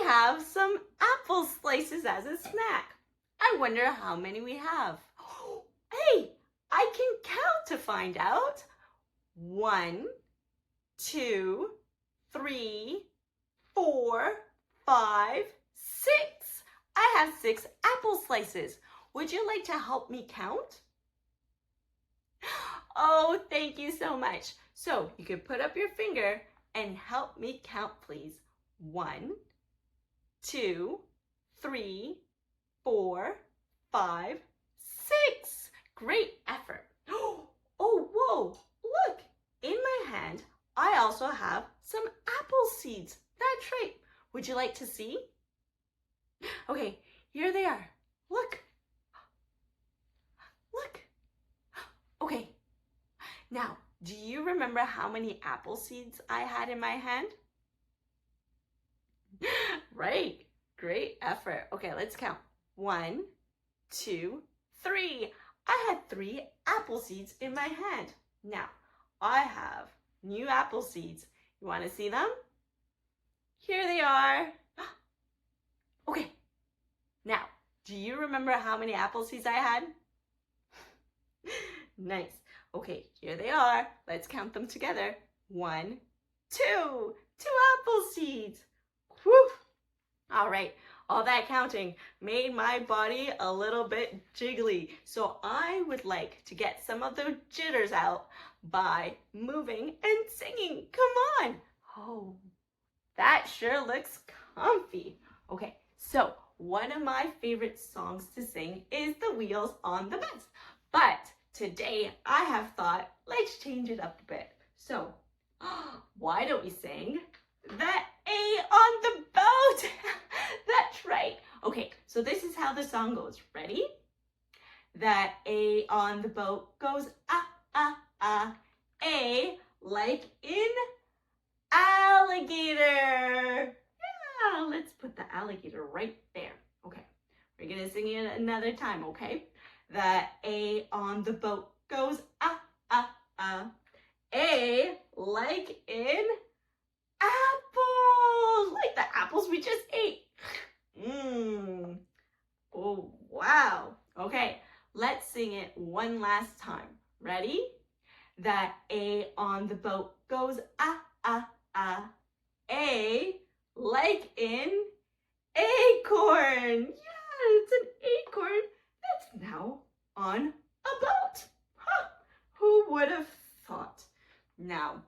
have some apple slices as a snack. I wonder how many we have. Hey, I can count to find out. 1, 2, 3, 4, 5, 6. I have 6 apple slices. Would you like to help me count? Oh, thank you so much. So you can put up your finger and help me count, please. 1, 2, 3, 4, 5, 6. Great effort. Oh, whoa, look. In my hand, I also have some apple seeds. That's right. Would you like to see? Okay, here they are. Look. Look. Okay. Now, do you remember how many apple seeds I had in my hand? Right. Great effort. Okay, let's count. 1, 2, 3. I had 3 apple seeds in my hand. Now, I have new apple seeds. You want to see them? Here they are. Okay. Now, do you remember how many apple seeds I had? Nice. Okay, here they are. Let's count them together. 1, 2. 2 apple seeds. Whew. All right. All that counting made my body a little bit jiggly. So I would like to get some of the jitters out by moving and singing. Come on. Oh, that sure looks comfy. Okay, so one of my favorite songs to sing is The Wheels on the Bus. But today I have thought, let's change it up a bit. So why don't we sing The A on the Boat? That's right. Okay, so this is how the song goes. Ready? That A on the boat goes ah, ah, ah. A like in alligator. Yeah, let's put the alligator right there. Okay, we're gonna sing it another time, okay? That A on the boat goes ah, ah, ah. A like in apples, like the apples we just ate. Oh, wow. Okay, let's sing it one last time. Ready? That A on the boat goes ah, ah, ah. A like in acorn. Yeah, it's an acorn that's now on a boat. Huh. Who would have thought? Now,